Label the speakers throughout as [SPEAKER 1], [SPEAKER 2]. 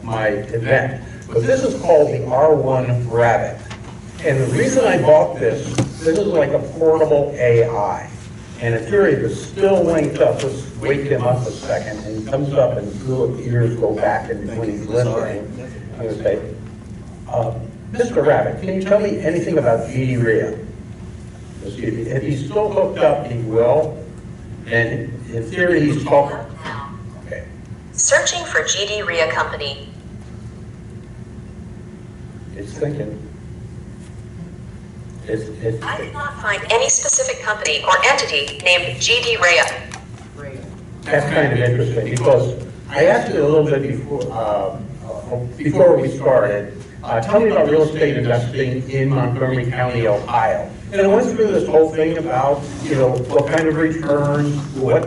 [SPEAKER 1] my event. But this is called the R1 Rabbit. And the reason I bought this is like a portable AI. And in theory, if it's still linked up, let's wake him up a second, and he comes up and his little ears go back and when he's listening, I'm going to say, Mr. Rabbit, can you tell me anything about GD Rhea? If he's still hooked up, he will. And in theory, he's talking. Okay.
[SPEAKER 2] Searching for GD Rhea Company.
[SPEAKER 1] It's thinking.
[SPEAKER 2] I did not find any specific company or entity named GD Rhea.
[SPEAKER 1] That's kind of interesting because I asked you a little bit before we started. Tell me about real estate investing in Montgomery County, Ohio. And I went through this whole thing about, what kind of returns, what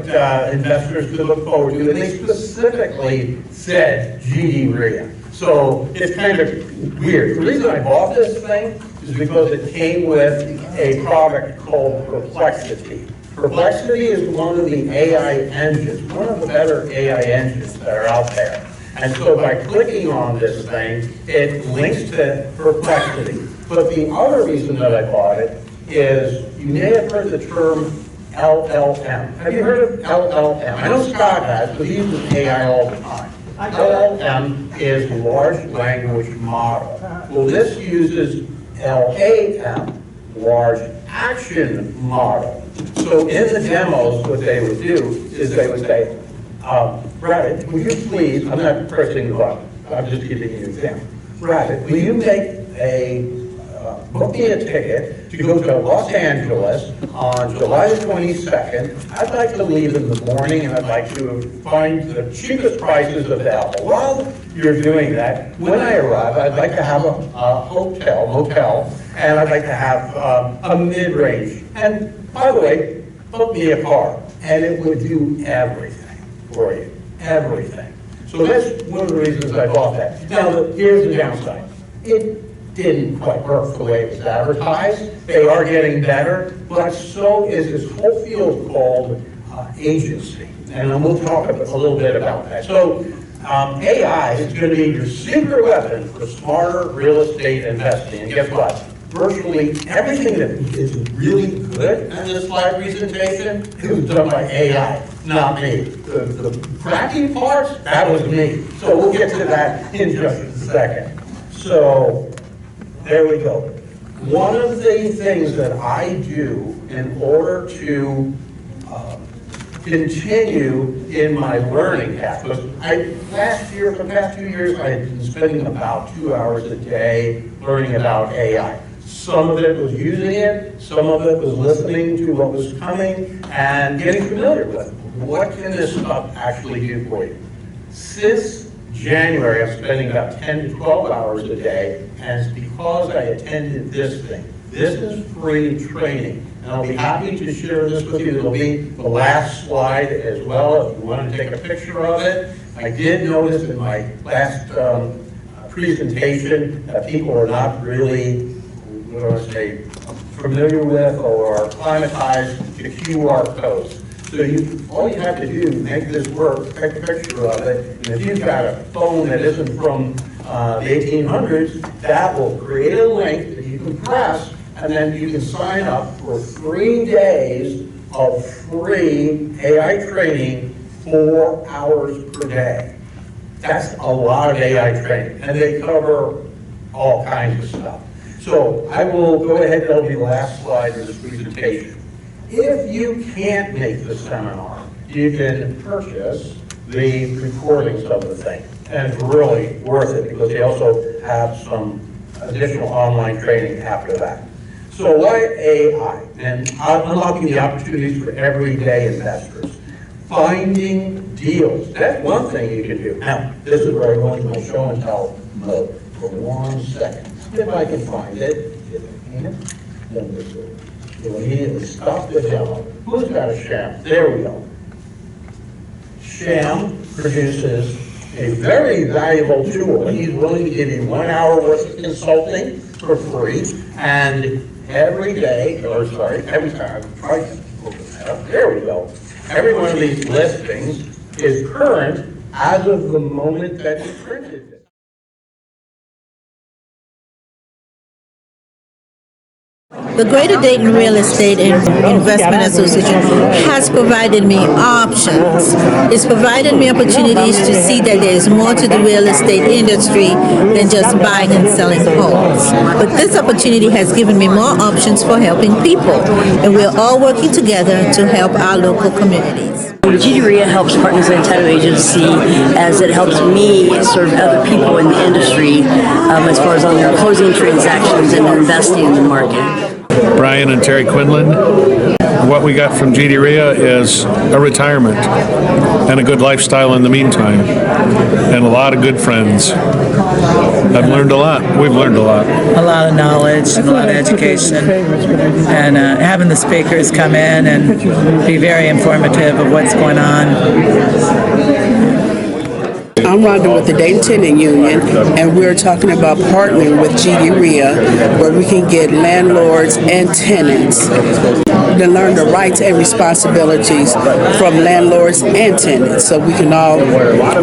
[SPEAKER 1] investors could look forward to, and they specifically said GD Rhea. So it's kind of weird. The reason I bought this thing is because it came with a product called Perplexity. Perplexity is one of the AI engines, one of the better AI engines that are out there. And so by clicking on this thing, it links to Perplexity. But the other reason that I bought it is you may have heard the term LLM. Have you heard of LLM? I know Scott has, but he uses AI all the time. LLM is large language model. Well, this uses LAM, large action model. So in the demos, what they would do is they would say, Rabbit, will you please, I'm not pressing the button, I'm just giving you an example. Rabbit, will you book me a ticket to go to Los Angeles on July the 22nd. I'd like to leave in the morning and I'd like to find the cheapest prices available. While you're doing that, when I arrive, I'd like to have a motel, and I'd like to have a mid-range. And by the way, book me a car. And it would do everything for you, everything. So that's one of the reasons I bought that. Now, here's the downside. It didn't quite work the way it was advertised. They are getting better, but so is this whole field called agency. And we'll talk a little bit about that. So AI is going to be your secret weapon for smarter real estate investing. And guess what? Virtually everything that is really good in this slide presentation was done by AI, not me. The crappy parts, that was me. So we'll get to that in just a second. So there we go. One of the things that I do in order to continue in my learning path, because for the past 2 years, I had been spending about 2 hours a day learning about AI. Some of it was using it, some of it was listening to what was coming and getting familiar with it. What can this stuff actually do for you? Since January, I'm spending about 10 to 12 hours a day, and it's because I attended this thing. This is free training, and I'll be happy to share this with you. It'll be the last slide as well if you want to take a picture of it. I did notice in my last presentation that people are not really, familiar with or acclimatized to QR codes. So all you have to do to make this work, take a picture of it, and if you've got a phone that isn't from the 1800s, that will create a link that you can press, and then you can sign up for 3 days of free AI training, 4 hours per day. That's a lot of AI training, and they cover all kinds of stuff. So I will go ahead, that'll be the last slide of this presentation. If you can't make the seminar, you can purchase the recordings of the thing. And it's really worth it because they also have some additional online training after that. So why AI? And unlocking the opportunities for everyday investors. Finding deals. That's one thing you can do. Now, this is where I go into my show and tell mode for 1 second. If I can find it, if I can, then this will. You'll immediately stop the demo. Who's got a sham? There we go. Sham produces a very valuable tool. He's willing to give you 1 hour worth of consulting for free, and every time, try to open that up. There we go. Every one of these listings is current as of the moment that you printed it.
[SPEAKER 3] The Greater Dayton Real Estate and Investment Association has provided me options. It's provided me opportunities to see that there is more to the real estate industry than just buying and selling homes. But this opportunity has given me more options for helping people, and we're all working together to help our local communities.
[SPEAKER 4] GD REIA helps Partners in Title Agency as it helps me serve other people in the industry as far as on their closing transactions and investing in the market.
[SPEAKER 5] Brian and Terry Quinlan. What we got from GD REIA is a retirement and a good lifestyle in the meantime, and a lot of good friends. I've learned a lot. We've learned a lot.
[SPEAKER 6] A lot of knowledge and a lot of education, and having the speakers come in and be very informative of what's going on.
[SPEAKER 7] I'm Rhonda with the Dayton Tenant Union, and we're talking about partnering with GD REIA, where we can get landlords and tenants to learn the rights and responsibilities from landlords and tenants, so we can all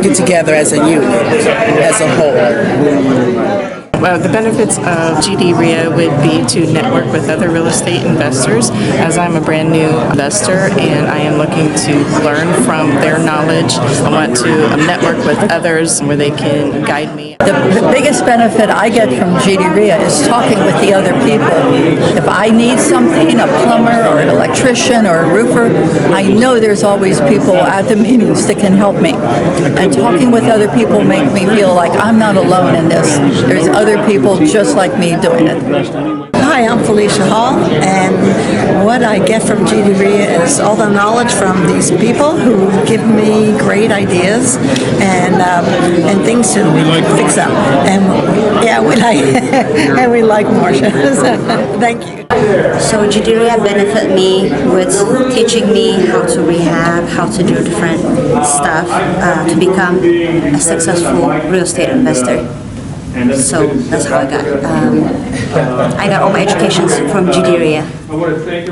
[SPEAKER 7] get together as a unit, as a whole.
[SPEAKER 8] Well, the benefits of GD REIA would be to network with other real estate investors, as I'm a brand new investor and I am looking to learn from their knowledge. I want to network with others where they can guide me.
[SPEAKER 9] The biggest benefit I get from GD REIA is talking with the other people. If I need something, a plumber or an electrician or a roofer, I know there's always people at the meetings that can help me. And talking with other people make me feel like I'm not alone in this. There's other people just like me doing it.
[SPEAKER 10] Hi, I'm Felicia Hall, and what I get from GD REIA is all the knowledge from these people who give me great ideas and things to fix up. And yeah, we like and we like Marcia. Thank you.
[SPEAKER 11] So GD REIA benefit me with teaching me how to rehab, how to do different stuff to become a successful real estate investor. So that's how I got all my educations from GD REIA.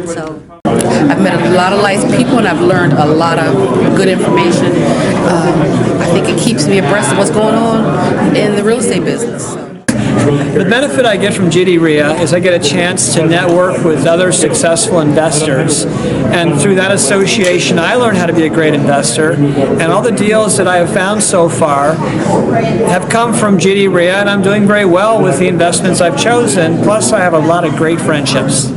[SPEAKER 11] So
[SPEAKER 8] I've met a lot of nice people and I've learned a lot of good information. I think it keeps me abreast of what's going on in the real estate business.
[SPEAKER 6] The benefit I get from GD REIA is I get a chance to network with other successful investors, and through that association I learn how to be a great investor, and all the deals that I have found so far have come from GD REIA, and I'm doing very well with the investments I've chosen, plus I have a lot of great friendships.